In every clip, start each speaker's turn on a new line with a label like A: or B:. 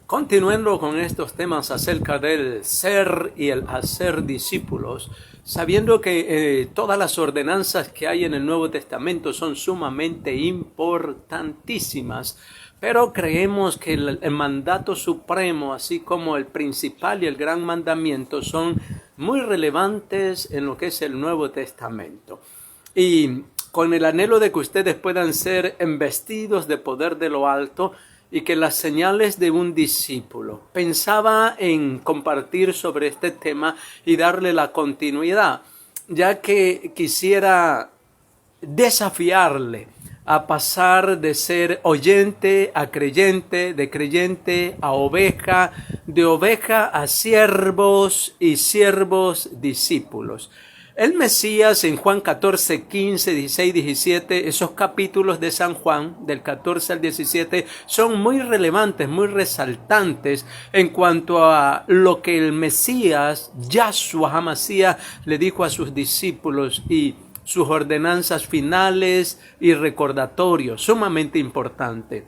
A: Continuando con estos temas acerca del ser y el hacer discípulos, sabiendo que todas las ordenanzas que hay en el Nuevo Testamento son sumamente importantísimas, pero creemos que el mandato supremo, así como el principal y el gran mandamiento, son muy relevantes en lo que es el Nuevo Testamento. Y con el anhelo de que ustedes puedan ser embestidos de poder de lo alto, y que las señales de un discípulo. Pensaba en compartir sobre este tema y darle la continuidad, ya que quisiera desafiarle a pasar de ser oyente a creyente, de creyente a oveja, de oveja a siervos y siervos discípulos. El Mesías en Juan 14, 15, 16, 17, esos capítulos de San Juan, del 14 al 17, son muy relevantes, muy resaltantes en cuanto a lo que el Mesías, Yahshua HaMashiach, le dijo a sus discípulos y sus ordenanzas finales y recordatorios, sumamente importante.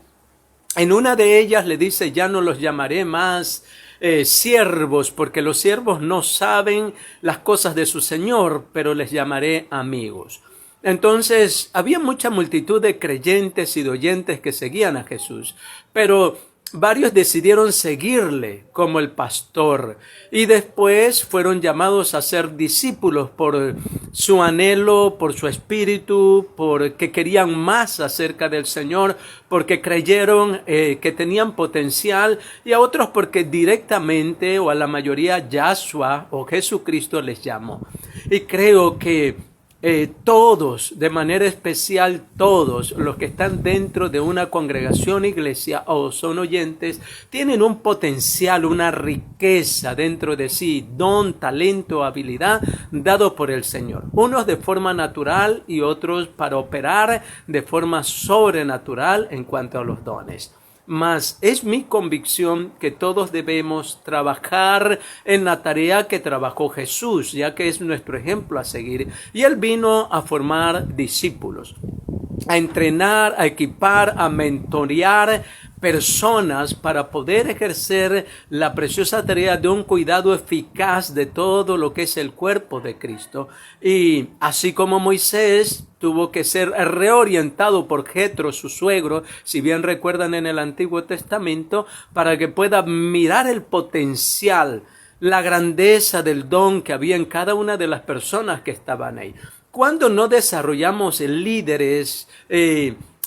A: En una de ellas le dice, ya no los llamaré más siervos, porque los siervos no saben las cosas de su Señor, pero les llamaré amigos. Entonces, había mucha multitud de creyentes y de oyentes que seguían a Jesús, pero varios decidieron seguirle como el pastor y después fueron llamados a ser discípulos por su anhelo, por su espíritu, porque querían más acerca del Señor, porque creyeron que tenían potencial, y a otros porque directamente o a la mayoría Yahshua o Jesucristo les llamó. Y creo que todos, de manera especial todos los que están dentro de una congregación, iglesia o son oyentes, tienen un potencial, una riqueza dentro de sí, don, talento, habilidad dado por el Señor. Unos de forma natural y otros para operar de forma sobrenatural en cuanto a los dones. Mas es mi convicción que todos debemos trabajar en la tarea que trabajó Jesús, ya que es nuestro ejemplo a seguir. Y Él vino a formar discípulos, a entrenar, a equipar, a mentorear personas para poder ejercer la preciosa tarea de un cuidado eficaz de todo lo que es el cuerpo de Cristo. Y así como Moisés tuvo que ser reorientado por Jetro, su suegro, si bien recuerdan en el Antiguo Testamento, para que pueda mirar el potencial, la grandeza del don que había en cada una de las personas que estaban ahí. Cuando no desarrollamos líderes,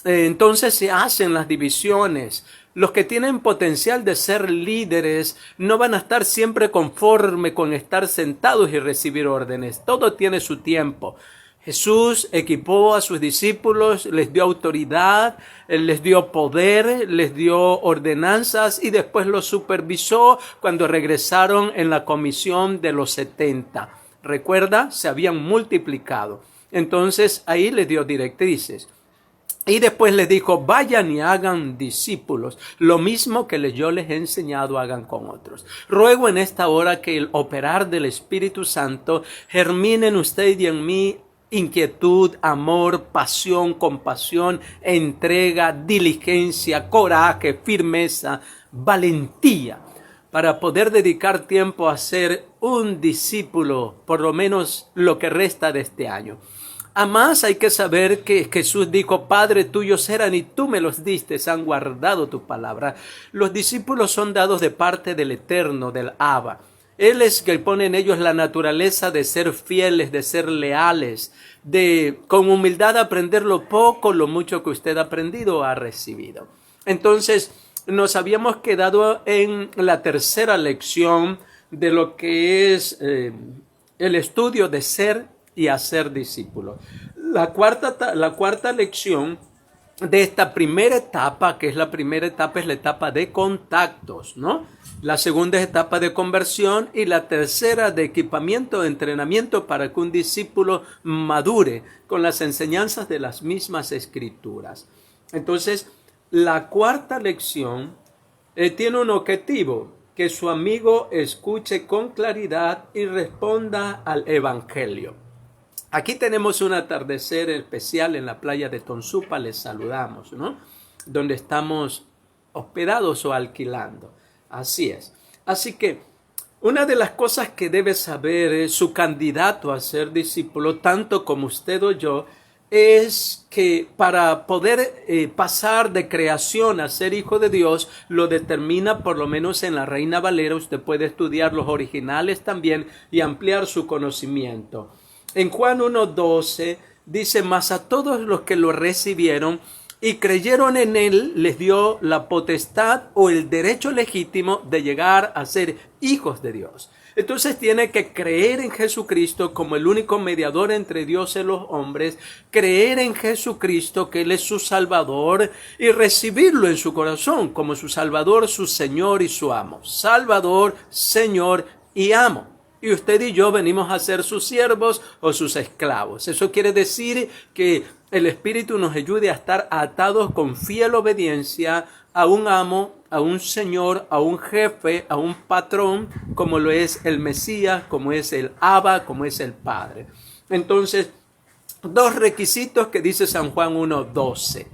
A: entonces se hacen las divisiones. Los que tienen potencial de ser líderes no van a estar siempre conforme con estar sentados y recibir órdenes. Todo tiene su tiempo. Jesús equipó a sus discípulos, les dio autoridad, les dio poder, les dio ordenanzas y después los supervisó cuando regresaron en la comisión de los 70. Recuerda, se habían multiplicado. Entonces ahí les dio directrices. Y después les dijo, vayan y hagan discípulos, lo mismo que yo les he enseñado, hagan con otros. Ruego en esta hora que el operar del Espíritu Santo germine en usted y en mí inquietud, amor, pasión, compasión, entrega, diligencia, coraje, firmeza, valentía, para poder dedicar tiempo a ser un discípulo, por lo menos lo que resta de este año. Además hay que saber que Jesús dijo, Padre, tuyos eran y tú me los diste, han guardado tu palabra. Los discípulos son dados de parte del Eterno, del Abba. Él es que pone en ellos la naturaleza de ser fieles, de ser leales, de con humildad aprender lo poco, lo mucho que usted ha aprendido o ha recibido. Entonces nos habíamos quedado en la tercera lección de lo que es el estudio de ser y hacer discípulos. La cuarta lección de esta primera etapa, que es la primera etapa, es la etapa de contactos, ¿no? La segunda es etapa de conversión y la tercera de equipamiento, de entrenamiento para que un discípulo madure con las enseñanzas de las mismas escrituras. Entonces, la cuarta lección tiene un objetivo, que su amigo escuche con claridad y responda al evangelio. Aquí tenemos un atardecer especial en la playa de Tonsupa, les saludamos, ¿no? Donde estamos hospedados o alquilando. Así es. Así que una de las cosas que debe saber su candidato a ser discípulo, tanto como usted o yo, es que para poder pasar de creación a ser hijo de Dios, lo determina por lo menos en la Reina Valera. Usted puede estudiar los originales también y ampliar su conocimiento. En Juan 1:12 dice: mas a todos los que lo recibieron y creyeron en él, les dio la potestad o el derecho legítimo de llegar a ser hijos de Dios. Entonces tiene que creer en Jesucristo como el único mediador entre Dios y los hombres, creer en Jesucristo que Él es su Salvador y recibirlo en su corazón como su Salvador, su Señor y su amo. Salvador, Señor y amo. Y usted y yo venimos a ser sus siervos o sus esclavos. Eso quiere decir que el Espíritu nos ayude a estar atados con fiel obediencia a un amo, a un Señor, a un jefe, a un patrón, como lo es el Mesías, como es el Abba, como es el Padre. Entonces, dos requisitos que dice San Juan 1:12.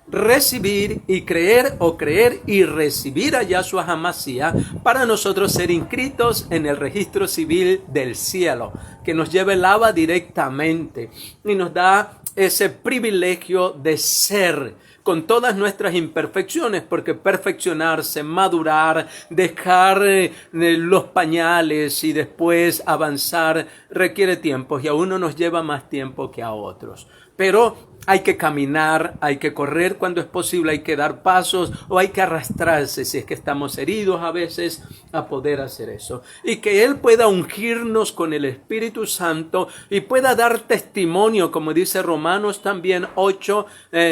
A: Recibir y creer, o creer y recibir a Yahshua HaMashiach para nosotros ser inscritos en el registro civil del cielo, que nos lleva el Abba directamente y nos da ese privilegio de ser con todas nuestras imperfecciones, porque perfeccionarse, madurar, dejar los pañales y después avanzar requiere tiempo, y a uno nos lleva más tiempo que a otros. Pero hay que caminar, hay que correr cuando es posible, hay que dar pasos o hay que arrastrarse si es que estamos heridos a veces a poder hacer eso. Y que Él pueda ungirnos con el Espíritu Santo y pueda dar testimonio, como dice Romanos también 8,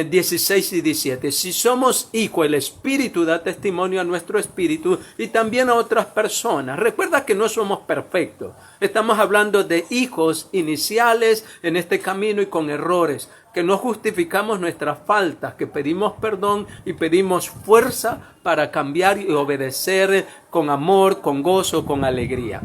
A: 16 y 17. Si somos hijos, el Espíritu da testimonio a nuestro espíritu y también a otras personas. Recuerda que no somos perfectos. Estamos hablando de hijos iniciales en este camino y con errores, que no justificamos nuestras faltas, que pedimos perdón y pedimos fuerza para cambiar y obedecer con amor, con gozo, con alegría.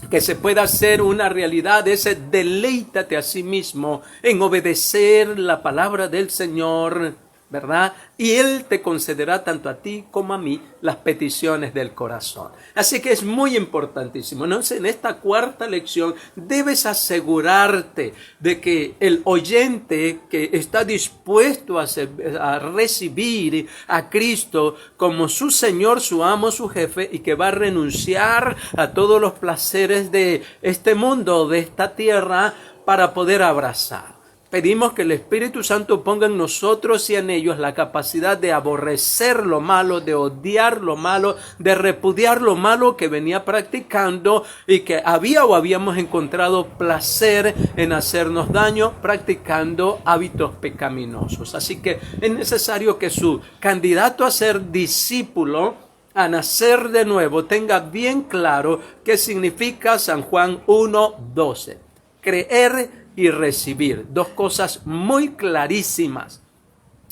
A: Que se pueda hacer una realidad ese deleítate a sí mismo en obedecer la palabra del Señor, ¿verdad? Y Él te concederá tanto a ti como a mí las peticiones del corazón. Así que es muy importantísimo. Entonces, en esta cuarta lección debes asegurarte de que el oyente que está dispuesto a recibir a Cristo como su Señor, su amo, su jefe, y que va a renunciar a todos los placeres de este mundo, de esta tierra, para poder abrazar. Pedimos que el Espíritu Santo ponga en nosotros y en ellos la capacidad de aborrecer lo malo, de odiar lo malo, de repudiar lo malo que venía practicando y que habíamos encontrado placer en hacernos daño practicando hábitos pecaminosos. Así que es necesario que su candidato a ser discípulo, a nacer de nuevo, tenga bien claro qué significa San Juan 1:12. Creer y recibir, dos cosas muy clarísimas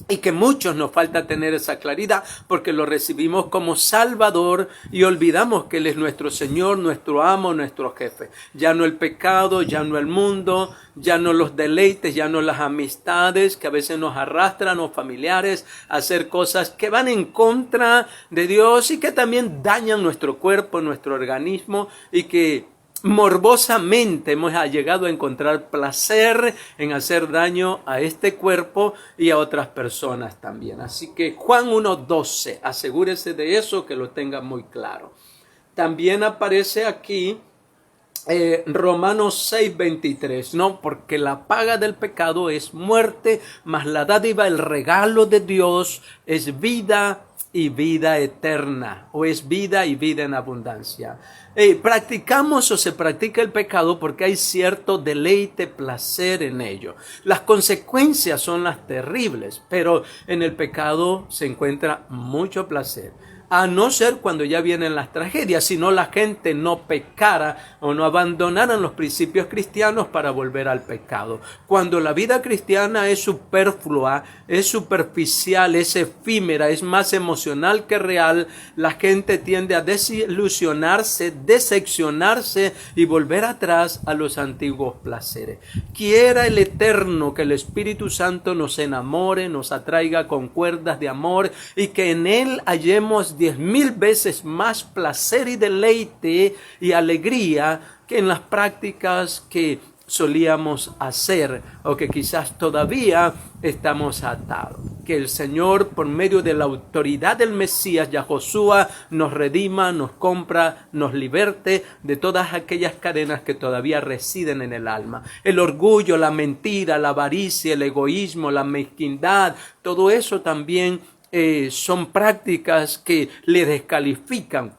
A: y que muchos nos falta tener esa claridad porque lo recibimos como Salvador y olvidamos que Él es nuestro Señor, nuestro amo, nuestro jefe. Ya no el pecado, ya no el mundo, ya no los deleites, ya no las amistades que a veces nos arrastran o familiares a hacer cosas que van en contra de Dios y que también dañan nuestro cuerpo, nuestro organismo, y que morbosamente hemos llegado a encontrar placer en hacer daño a este cuerpo y a otras personas también. Así que Juan 1:12, asegúrese de eso, que lo tenga muy claro. También aparece aquí Romanos 6:23, ¿no? Porque la paga del pecado es muerte, mas la dádiva, el regalo de Dios es vida y vida eterna, o es vida y vida en abundancia. Practicamos o se practica el pecado porque hay cierto deleite, placer en ello. Las consecuencias son las terribles, pero en el pecado se encuentra mucho placer. A no ser cuando ya vienen las tragedias, si no la gente no pecara o no abandonaran los principios cristianos para volver al pecado. Cuando la vida cristiana es superflua, es superficial, es efímera, es más emocional que real, la gente tiende a desilusionarse, decepcionarse y volver atrás a los antiguos placeres. Quiera el Eterno que el Espíritu Santo nos enamore, nos atraiga con cuerdas de amor y que en Él hallemos 10,000 veces más placer y deleite y alegría que en las prácticas que solíamos hacer o que quizás todavía estamos atados. Que el Señor, por medio de la autoridad del Mesías, Yahoshua, nos redima, nos compra, nos liberte de todas aquellas cadenas que todavía residen en el alma. El orgullo, la mentira, la avaricia, el egoísmo, la mezquindad, todo eso también son prácticas que le descalifican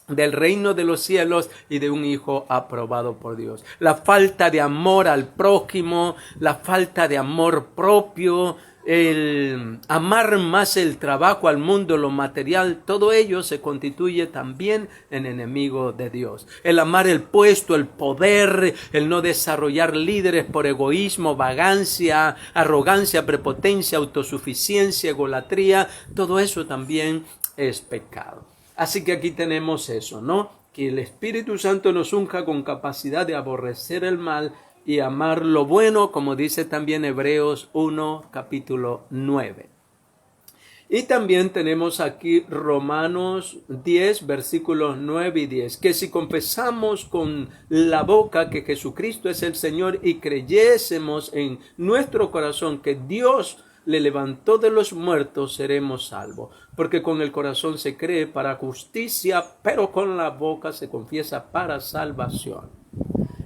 A: del reino de los cielos y de un hijo aprobado por Dios. La falta de amor al prójimo, la falta de amor propio, el amar más el trabajo al mundo, lo material, todo ello se constituye también en enemigo de Dios. El amar el puesto, el poder, el no desarrollar líderes por egoísmo, vagancia, arrogancia, prepotencia, autosuficiencia, egolatría, todo eso también es pecado. Así que aquí tenemos eso, ¿no? Que el Espíritu Santo nos unja con capacidad de aborrecer el mal y amar lo bueno, como dice también Hebreos 1, capítulo 9. Y también tenemos aquí Romanos 10, versículos 9 y 10, que si confesamos con la boca que Jesucristo es el Señor y creyésemos en nuestro corazón que Dios le levantó de los muertos, seremos salvos. Porque con el corazón se cree para justicia, pero con la boca se confiesa para salvación.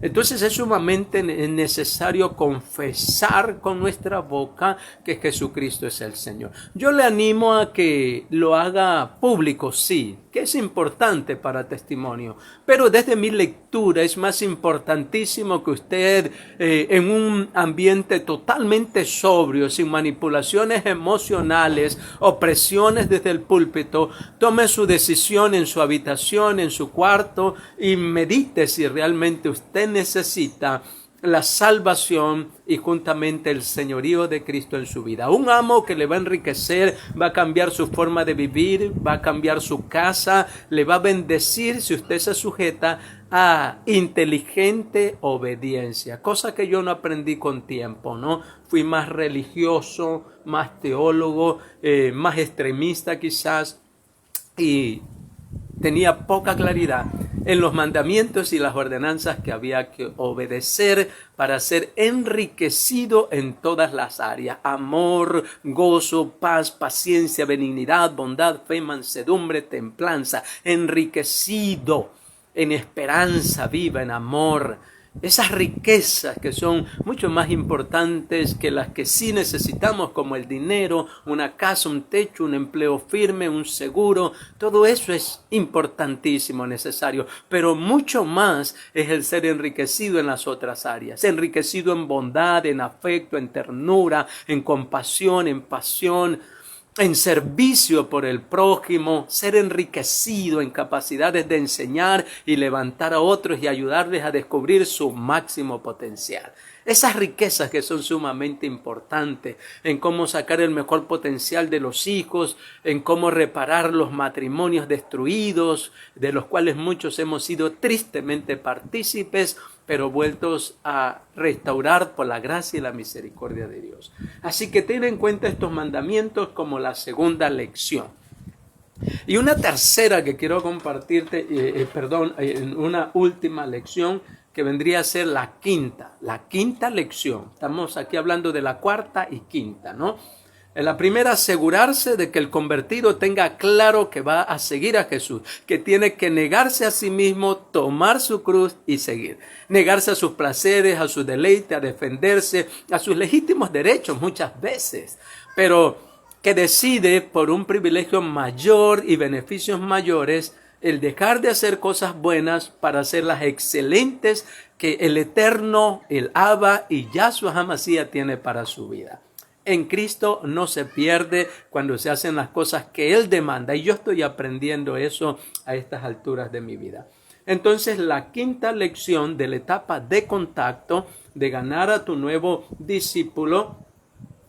A: Entonces es sumamente necesario confesar con nuestra boca que Jesucristo es el Señor. Yo le animo a que lo haga público, sí, que es importante para testimonio. Pero desde mi lectura es más importantísimo que usted en un ambiente totalmente sobrio, sin manipulaciones emocionales o presiones desde el púlpito, tome su decisión en su habitación, en su cuarto y medite si realmente usted necesita la salvación y juntamente el señorío de Cristo en su vida. Un amo que le va a enriquecer, va a cambiar su forma de vivir, va a cambiar su casa, le va a bendecir si usted se sujeta a inteligente obediencia, cosa que yo no aprendí con tiempo, ¿no? Fui más religioso, más teólogo, más extremista quizás, y tenía poca claridad en los mandamientos y las ordenanzas que había que obedecer para ser enriquecido en todas las áreas. Amor, gozo, paz, paciencia, benignidad, bondad, fe, mansedumbre, templanza. Enriquecido en esperanza viva, en amor. Esas riquezas que son mucho más importantes que las que sí necesitamos, como el dinero, una casa, un techo, un empleo firme, un seguro. Todo eso es importantísimo, necesario, pero mucho más es el ser enriquecido en las otras áreas. Enriquecido en bondad, en afecto, en ternura, en compasión, en pasión, en servicio por el prójimo, ser enriquecido en capacidades de enseñar y levantar a otros y ayudarles a descubrir su máximo potencial. Esas riquezas que son sumamente importantes en cómo sacar el mejor potencial de los hijos, en cómo reparar los matrimonios destruidos, de los cuales muchos hemos sido tristemente partícipes, pero vueltos a restaurar por la gracia y la misericordia de Dios. Así que ten en cuenta estos mandamientos como la segunda lección. Y una tercera que quiero compartirte, una última lección que vendría a ser la quinta lección. Estamos aquí hablando de la cuarta y quinta, ¿no? En la primera, asegurarse de que el convertido tenga claro que va a seguir a Jesús, que tiene que negarse a sí mismo, tomar su cruz y seguir. Negarse a sus placeres, a su deleite, a defenderse, a sus legítimos derechos muchas veces, pero que decide por un privilegio mayor y beneficios mayores el dejar de hacer cosas buenas para hacerlas excelentes que el Eterno, el Abba y Yahshua HaMashiach tiene para su vida. En Cristo no se pierde cuando se hacen las cosas que Él demanda. Y yo estoy aprendiendo eso a estas alturas de mi vida. Entonces, la quinta lección de la etapa de contacto, de ganar a tu nuevo discípulo,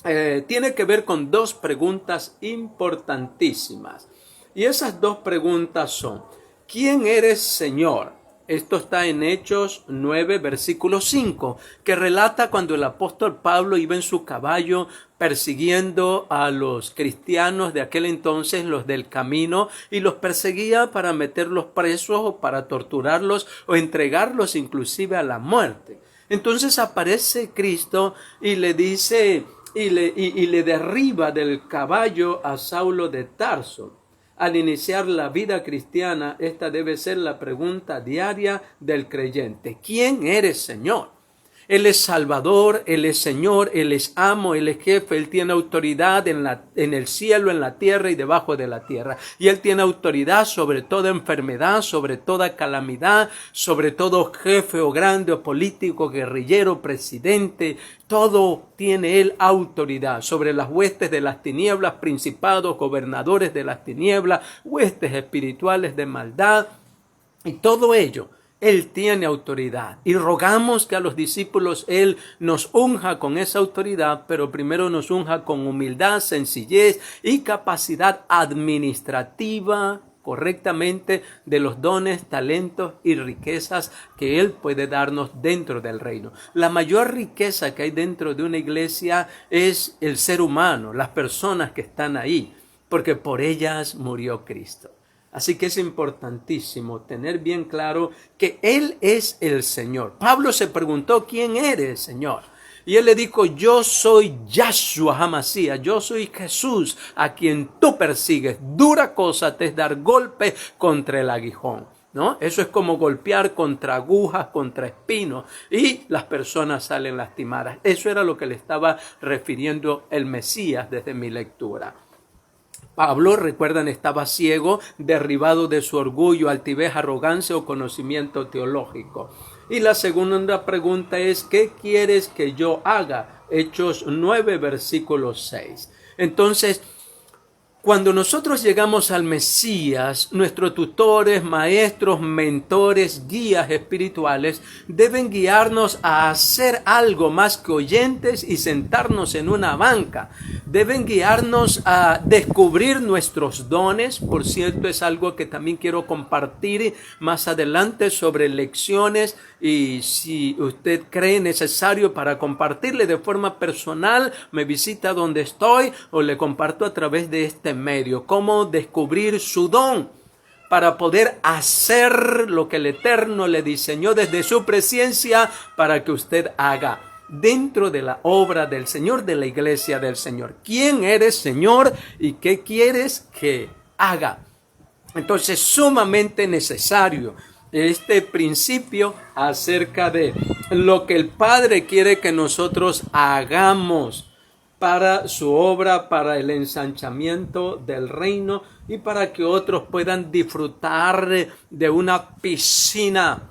A: tiene que ver con dos preguntas importantísimas. Y esas dos preguntas son: ¿quién eres, Señor? Esto está en Hechos 9, versículo 5, que relata cuando el apóstol Pablo iba en su caballo persiguiendo a los cristianos de aquel entonces, los del camino, y los perseguía para meterlos presos o para torturarlos o entregarlos inclusive a la muerte. Entonces aparece Cristo y le dice, y le derriba del caballo a Saulo de Tarso. Al iniciar la vida cristiana, esta debe ser la pregunta diaria del creyente. ¿Quién eres, Señor? Él es Salvador, Él es Señor, Él es amo, Él es jefe, Él tiene autoridad en el cielo, en la tierra y debajo de la tierra. Y Él tiene autoridad sobre toda enfermedad, sobre toda calamidad, sobre todo jefe o grande o político, guerrillero, presidente. Todo tiene Él autoridad sobre las huestes de las tinieblas, principados, gobernadores de las tinieblas, huestes espirituales de maldad y todo ello. Él tiene autoridad y rogamos que a los discípulos Él nos unja con esa autoridad, pero primero nos unja con humildad, sencillez y capacidad administrativa correctamente de los dones, talentos y riquezas que Él puede darnos dentro del reino. La mayor riqueza que hay dentro de una iglesia es el ser humano, las personas que están ahí, porque por ellas murió Cristo. Así que es importantísimo tener bien claro que Él es el Señor. Pablo se preguntó, ¿quién eres, Señor? Y Él le dijo, yo soy Yahshua HaMashiach, yo soy Jesús a quien tú persigues. Dura cosa te es dar golpe contra el aguijón, ¿no? Eso es como golpear contra agujas, contra espinos, y las personas salen lastimadas. Eso era lo que le estaba refiriendo el Mesías desde mi lectura. Pablo, recuerdan, estaba ciego, derribado de su orgullo, altivez, arrogancia o conocimiento teológico. Y la segunda pregunta es, ¿qué quieres que yo haga? Hechos 9, versículo 6. Entonces, cuando nosotros llegamos al Mesías, nuestros tutores, maestros, mentores, guías espirituales deben guiarnos a hacer algo más que oyentes y sentarnos en una banca. Deben guiarnos a descubrir nuestros dones. Por cierto, es algo que también quiero compartir más adelante sobre lecciones, y si usted cree necesario para compartirle de forma personal, me visita donde estoy o le comparto a través de este medio, cómo descubrir su don para poder hacer lo que el Eterno le diseñó desde su presencia para que usted haga dentro de la obra del Señor, de la iglesia del Señor. ¿Quién eres, Señor? ¿Y qué quieres que haga? Entonces, sumamente necesario este principio acerca de lo que el Padre quiere que nosotros hagamos para su obra, para el ensanchamiento del reino y para que otros puedan disfrutar de una piscina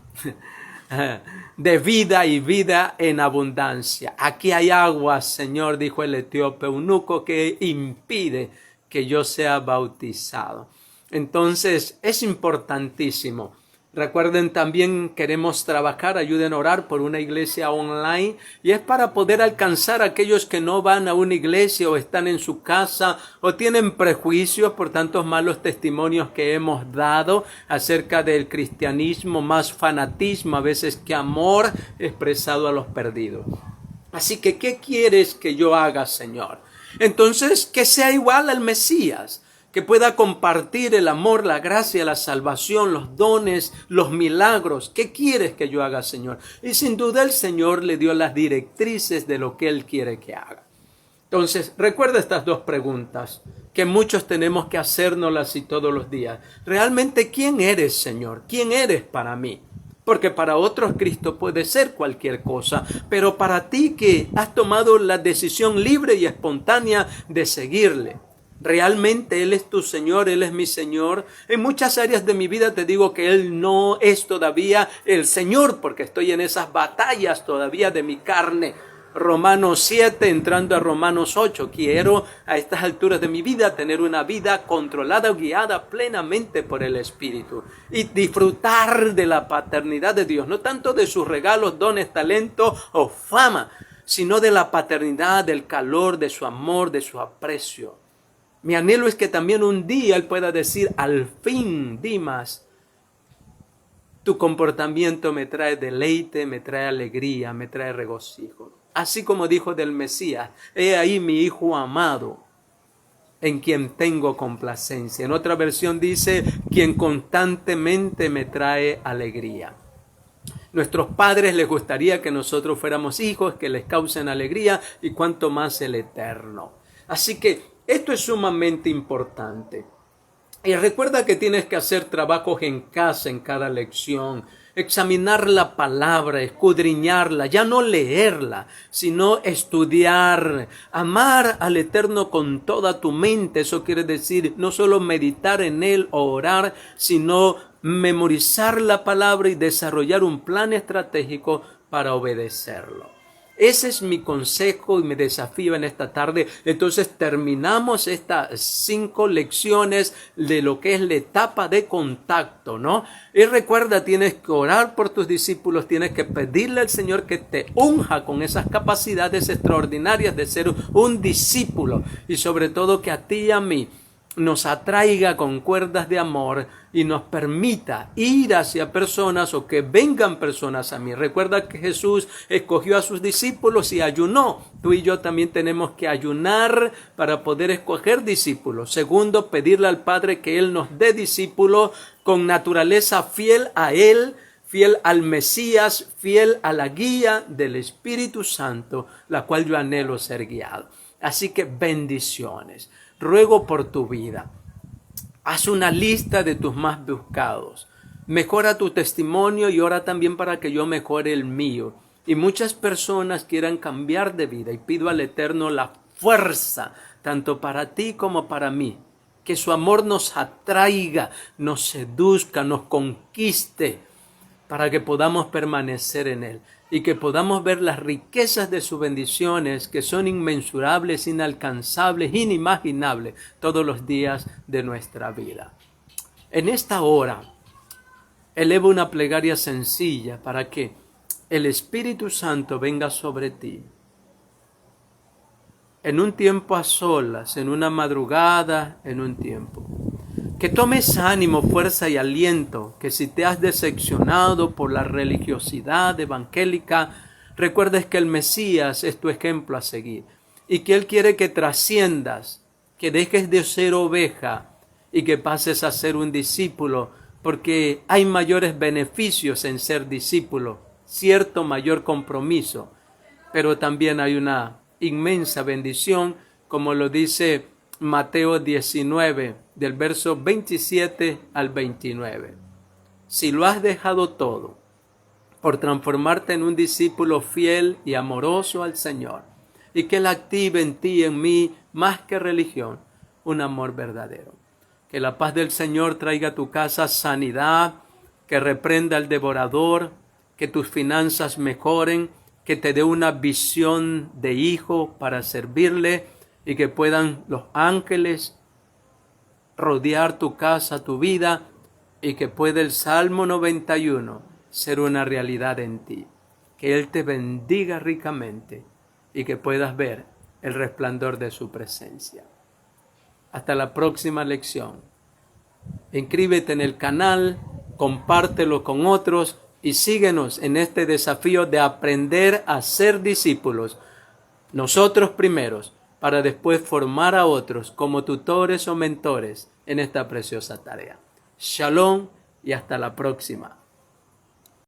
A: de vida y vida en abundancia. Aquí hay agua, Señor, dijo el etíope eunuco, que impide que yo sea bautizado. Entonces es importantísimo. Recuerden, también queremos trabajar, ayuden a orar por una iglesia online, y es para poder alcanzar a aquellos que no van a una iglesia o están en su casa o tienen prejuicios por tantos malos testimonios que hemos dado acerca del cristianismo, más fanatismo a veces que amor expresado a los perdidos. Así que, ¿qué quieres que yo haga, Señor? Entonces, que sea igual al Mesías, que pueda compartir el amor, la gracia, la salvación, los dones, los milagros. ¿Qué quieres que yo haga, Señor? Y sin duda el Señor le dio las directrices de lo que Él quiere que haga. Entonces, recuerda estas dos preguntas que muchos tenemos que hacérnoslas y todos los días. Realmente, ¿quién eres, Señor? ¿Quién eres para mí? Porque para otros Cristo puede ser cualquier cosa, pero para ti que has tomado la decisión libre y espontánea de seguirle, realmente Él es tu Señor, Él es mi Señor. En muchas áreas de mi vida te digo que Él no es todavía el Señor, porque estoy en esas batallas todavía de mi carne. Romanos 7, entrando a Romanos 8. Quiero a estas alturas de mi vida tener una vida controlada, guiada plenamente por el Espíritu y disfrutar de la paternidad de Dios, no tanto de sus regalos, dones, talento o fama, sino de la paternidad, del calor, de su amor, de su aprecio. Mi anhelo es que también un día Él pueda decir, al fin, Dimas, Tu comportamiento me trae deleite, me trae alegría, me trae regocijo. Así como dijo del Mesías, he ahí mi Hijo amado, en quien tengo complacencia. En otra versión dice, quien constantemente me trae alegría. Nuestros padres les gustaría que nosotros fuéramos hijos que les causen alegría y cuanto más el Eterno. Así que esto es sumamente importante. Y recuerda que tienes que hacer trabajos en casa en cada lección, examinar la palabra, escudriñarla, ya no leerla, sino estudiar, amar al Eterno con toda tu mente. Eso quiere decir no solo meditar en Él o orar, sino memorizar la palabra y desarrollar un plan estratégico para obedecerlo. Ese es mi consejo y mi desafío en esta tarde. Entonces terminamos estas 5 lecciones de lo que es la etapa de contacto, ¿no? Y recuerda, tienes que orar por tus discípulos, tienes que pedirle al Señor que te unja con esas capacidades extraordinarias de ser un discípulo y sobre todo que a ti y a mí nos atraiga con cuerdas de amor y nos permita ir hacia personas o que vengan personas a mí. Recuerda que Jesús escogió a sus discípulos y ayunó. Tú y yo también tenemos que ayunar para poder escoger discípulos. Segundo, pedirle al Padre que Él nos dé discípulos con naturaleza fiel a Él, fiel al Mesías, fiel a la guía del Espíritu Santo, la cual yo anhelo ser guiado. Así que bendiciones. Ruego por tu vida. Haz una lista de tus más buscados. Mejora tu testimonio y ora también para que yo mejore el mío. Y muchas personas quieran cambiar de vida y pido al Eterno la fuerza, tanto para ti como para mí. Que su amor nos atraiga, nos seduzca, nos conquiste, para que podamos permanecer en Él y que podamos ver las riquezas de sus bendiciones que son inmensurables, inalcanzables, inimaginables todos los días de nuestra vida. En esta hora, elevo una plegaria sencilla para que el Espíritu Santo venga sobre ti. En un tiempo a solas, en una madrugada, en un tiempo. Que tomes ánimo, fuerza y aliento, que si te has decepcionado por la religiosidad evangélica, recuerdes que el Mesías es tu ejemplo a seguir y que Él quiere que trasciendas, que dejes de ser oveja y que pases a ser un discípulo, porque hay mayores beneficios en ser discípulo, cierto mayor compromiso, pero también hay una inmensa bendición, como lo dice Mateo 19, del verso 27 al 29. Si lo has dejado todo por transformarte en un discípulo fiel y amoroso al Señor, y que Él active en ti y en mí, más que religión, un amor verdadero. Que la paz del Señor traiga a tu casa sanidad, que reprenda al devorador, que tus finanzas mejoren, que te dé una visión de hijo para servirle, y que puedan los ángeles rodear tu casa, tu vida, y que pueda el Salmo 91 ser una realidad en ti. Que Él te bendiga ricamente y que puedas ver el resplandor de su presencia. Hasta la próxima lección. Inscríbete en el canal, compártelo con otros y síguenos en este desafío de aprender a ser discípulos. Nosotros primeros, para después formar a otros como tutores o mentores en esta preciosa tarea. Shalom y hasta la próxima.